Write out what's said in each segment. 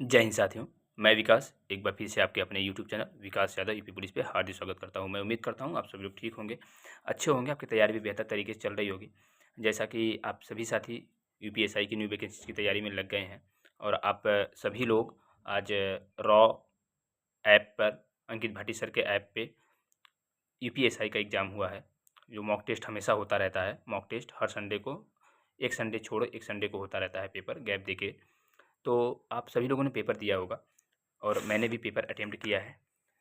जय हिंद साथियों। मैं विकास एक बार फिर से आपके अपने यूट्यूब चैनल विकास यादव यूपी पुलिस पे हार्दिक स्वागत करता हूं। मैं उम्मीद करता हूं आप सभी लोग ठीक होंगे, अच्छे होंगे, आपकी तैयारी भी बेहतर तरीके से चल रही होगी। जैसा कि आप सभी साथी यूपीएसआई की न्यू वैकेंसी की तैयारी में लग गए हैं और आप सभी लोग आज रॉ ऐप पर, अंकित भाटी सर के ऐप पे यूपीएसआई का एग्ज़ाम हुआ है। जो मॉक टेस्ट हमेशा होता रहता है, मॉक टेस्ट हर संडे को, एक संडे छोड़ एक संडे को होता रहता है पेपर गैप देके। तो आप सभी लोगों ने पेपर दिया होगा और मैंने भी पेपर अटेम्प्ट किया है।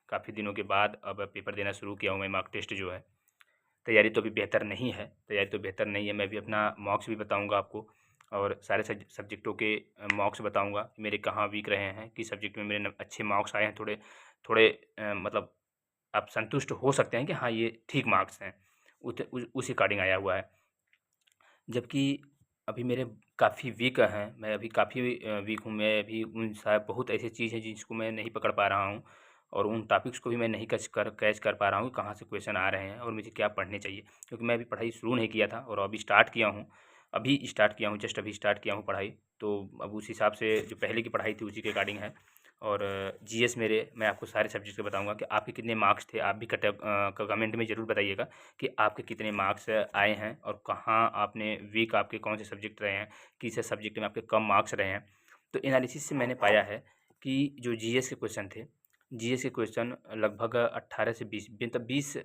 काफ़ी दिनों के बाद अब पेपर देना शुरू किया हूँ मैं मॉक टेस्ट जो है। तैयारी तो अभी बेहतर नहीं है, तैयारी तो बेहतर नहीं है। मैं भी अपना मॉक्स भी बताऊँगा आपको और सारे सब्जेक्टों के मॉक्स बताऊँगा कि मेरे कहाँ वीक रहे हैं, किस सब्जेक्ट में मेरे अच्छे मार्क्स आए हैं। थोड़े थोड़े मतलब आप संतुष्ट हो सकते हैं कि हाँ, ये ठीक मार्क्स हैं, उस अकॉर्डिंग आया हुआ है। जबकि अभी मेरे काफ़ी वीक हैं, मैं अभी काफ़ी वीक हूँ। मैं अभी उन शायद बहुत ऐसी चीज़ है जिसको मैं नहीं पकड़ पा रहा हूँ और उन टॉपिक्स को भी मैं नहीं कैच कर पा रहा हूँ, कहाँ से क्वेश्चन आ रहे हैं और मुझे क्या पढ़ने चाहिए। क्योंकि मैं अभी पढ़ाई शुरू नहीं किया था और अभी स्टार्ट किया हूँ। अभी स्टार्ट किया हूँ, जस्ट अभी स्टार्ट किया हूँ पढ़ाई। तो अब उस हिसाब से जो पहले की पढ़ाई थी उसी के अकॉर्डिंग है। और जीएस मेरे, मैं आपको सारे सब्जेक्ट के बताऊँगा कि आपके कितने मार्क्स थे। आप भी कमेंट में ज़रूर बताइएगा कि आपके कितने मार्क्स आए हैं और कहाँ आपने वीक, आपके कौन से सब्जेक्ट रहे हैं, किस सब्जेक्ट में आपके कम मार्क्स रहे हैं। तो एनालिसिस से मैंने पाया है कि जो जीएस के क्वेश्चन थे, जीएस के क्वेश्चन लगभग 18 से 20 मतलब 20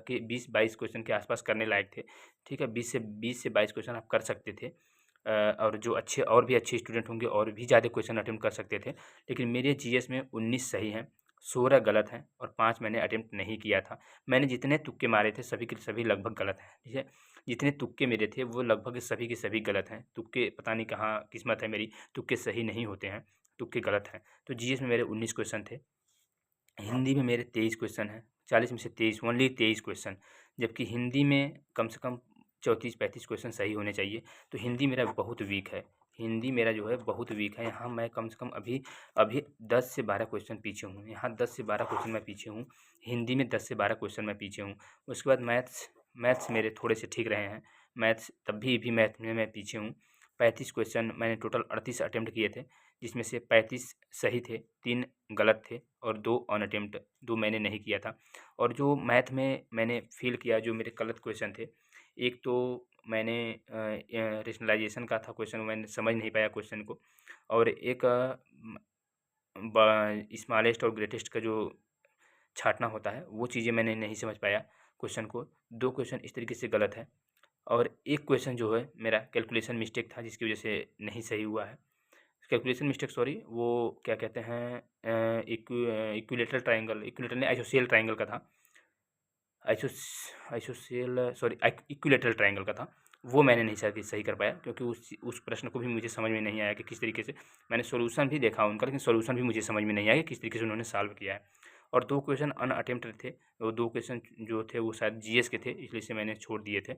के 20-22 क्वेश्चन के आसपास करने लायक थे। ठीक है, 20 से 22 क्वेश्चन आप कर सकते थे। और जो अच्छे और भी अच्छे स्टूडेंट होंगे और भी ज़्यादा क्वेश्चन अटेम्प्ट कर सकते थे। लेकिन मेरे जीएस में 19 सही हैं, 16 गलत हैं और 5 मैंने अटेम्प्ट नहीं किया था। मैंने जितने तुक्के मारे थे सभी के सभी लगभग गलत हैं, ठीक है। जितने तुक्के मेरे थे वो लगभग सभी के सभी गलत हैं। तुक्के पता नहीं कहाँ किस्मत है मेरी, तुक्के सही नहीं होते हैं, तुक्के गलत हैं। तो जीएस में मेरे 19 क्वेश्चन थे। हिंदी में मेरे 23 क्वेश्चन हैं, 40 में से 23, ओनली 23 क्वेश्चन। जबकि हिंदी में कम से कम 34-35 क्वेश्चन सही होने चाहिए। तो हिंदी मेरा बहुत वीक है, हिंदी मेरा जो है बहुत वीक है। यहाँ मैं कम से कम अभी अभी 10 से 12 क्वेश्चन पीछे हूँ। यहाँ 10 से 12 क्वेश्चन मैं पीछे हूँ। हिंदी में 10 से 12 क्वेश्चन मैं पीछे हूँ। उसके बाद मैथ्स, मैथ्स मेरे थोड़े से ठीक रहे हैं। मैथ्स तब भी मैथ में मैं पीछे हूँ। 35 क्वेश्चन मैंने टोटल 38 अटेम्प्ट किए थे, जिसमें से 35 सही थे, 3 गलत थे और 2 ऑन अटेम्प्ट, 2 मैंने नहीं किया था। और जो मैथ में मैंने फ़ेल किया, जो मेरे गलत क्वेश्चन थे, एक तो मैंने रेशनलाइज़ेशन का था क्वेश्चन, मैंने समझ नहीं पाया क्वेश्चन को। और एक स्मॉलेस्ट और ग्रेटेस्ट का जो छाँटना होता है, वो चीज़ें मैंने नहीं समझ पाया क्वेश्चन को। 2 क्वेश्चन इस तरीके से गलत है और एक क्वेश्चन जो है मेरा कैलकुलेशन मिस्टेक था, जिसकी वजह से नहीं सही हुआ है। कैलकुलेशन मिस्टेक, सॉरी, वो क्या कहते हैं, इक्विलेटरल ट्रायंगल, इक्विलेटरल नहीं, आइसोसेल ट्रायंगल का था। आइसोसेल, सॉरी, इक्विलेटरल ट्रायंगल का था। वो मैंने नहीं सही कर पाया, क्योंकि उस प्रश्न को भी मुझे समझ में नहीं आया कि किस तरीके से। मैंने सॉल्यूशन भी देखा उनका, लेकिन सॉल्यूशन भी मुझे समझ में नहीं आया कि किस तरीके से उन्होंने सॉल्व किया है। और 2 क्वेश्चन अनअटेम्प्टेड थे। वो 2 क्वेश्चन जो थे वो शायद जीएस के थे, इसलिए से मैंने छोड़ दिए थे।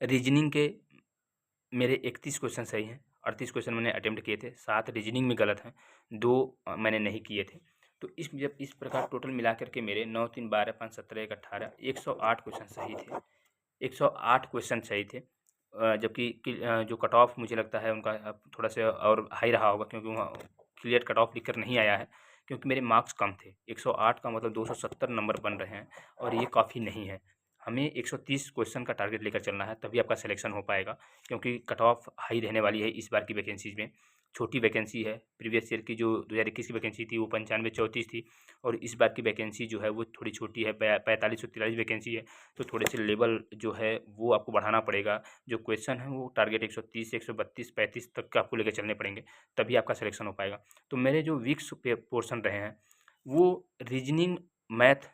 रीजनिंग के मेरे 31 क्वेश्चन सही हैं, 38 क्वेश्चन मैंने अटेम्प्ट किए थे, 7 रीजनिंग में गलत हैं, 2 मैंने नहीं किए थे। तो जब इस प्रकार टोटल मिला कर के मेरे 9, 3, 12, 5, 17, 1, 18, 108 क्वेश्चन सही थे। 108 क्वेश्चन सही थे। जबकि जो कट ऑफ मुझे लगता है उनका थोड़ा सा और हाई रहा होगा, क्योंकि वहाँ क्लियर कट ऑफ लिख कर नहीं आया है, क्योंकि मेरे मार्क्स कम थे। 108 का मतलब 270 नंबर बन रहे हैं और ये काफ़ी नहीं है। हमें 130 क्वेश्चन का टारगेट लेकर चलना है, तभी आपका सिलेक्शन हो पाएगा, क्योंकि कट ऑफ हाई रहने वाली है इस बार की वैकेंसीज़ में। छोटी वैकेंसी है, प्रीवियस ईयर की जो 2021 की वैकेंसी थी वो 95-34 थी और इस बार की वैकेंसी जो है वो थोड़ी छोटी है, 45-43 वैकेंसी है। तो थोड़े से लेवल जो है वो आपको बढ़ाना पड़ेगा। जो क्वेश्चन है वो टारगेट 130 से 132 35 तक के आपको लेकर चलने पड़ेंगे, तभी आपका सिलेक्शन हो पाएगा। तो मेरे जो वीक पोर्शन रहे हैं वो रीजनिंग, मैथ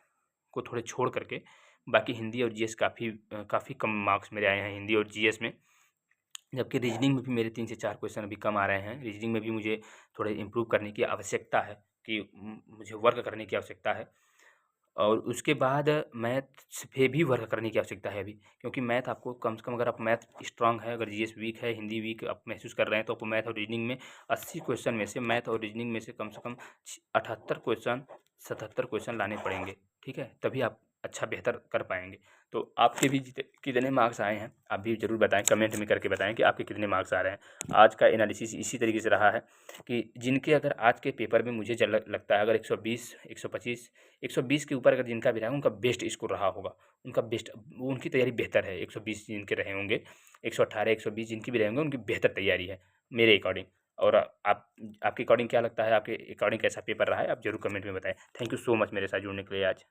को थोड़े छोड़ करके बाकी हिंदी और जीएस काफ़ी कम मार्क्स मेरे आए हैं हिंदी और जीएस में। जबकि रीजनिंग में भी मेरे 3 से 4 क्वेश्चन अभी कम आ रहे हैं। रीजनिंग में भी मुझे थोड़े इम्प्रूव करने की आवश्यकता है, कि मुझे वर्क करने की आवश्यकता है। और उसके बाद मैथ्स पे भी वर्क करने की आवश्यकता है अभी, क्योंकि मैथ आपको कम से कम, अगर आप मैथ स्ट्रांग है, अगर जीएस वीक है, हिंदी वीक आप महसूस कर रहे हैं, तो आपको मैथ और रीजनिंग में 80 क्वेश्चन में से, मैथ और रीजनिंग में से कम 78 क्वेश्चन, 77 क्वेश्चन लाने पड़ेंगे। ठीक है, तभी आप अच्छा बेहतर कर पाएंगे। तो आपके भी कितने मार्क्स आए हैं आप भी ज़रूर बताएं, कमेंट में करके बताएं कि आपके कितने मार्क्स आ रहे हैं। आज का एनालिसिस इसी तरीके से रहा है कि जिनके अगर आज के पेपर में मुझे लगता है अगर 120 125 120 के ऊपर अगर जिनका भी रहा उनका बेस्ट स्कोर रहा होगा, उनका बेस्ट, उनकी तैयारी बेहतर है। 120 जिनके रहे होंगे, 118 120 जिनकी भी रहेंगे, उनकी बेहतर तैयारी है मेरे अकॉर्डिंग। और आपके अकॉर्डिंग क्या लगता है, आपके अकॉर्डिंग कैसा पेपर रहा है, आप ज़रूर कमेंट में बताएं। थैंक यू सो मच मेरे साथ जुड़ने के लिए आज।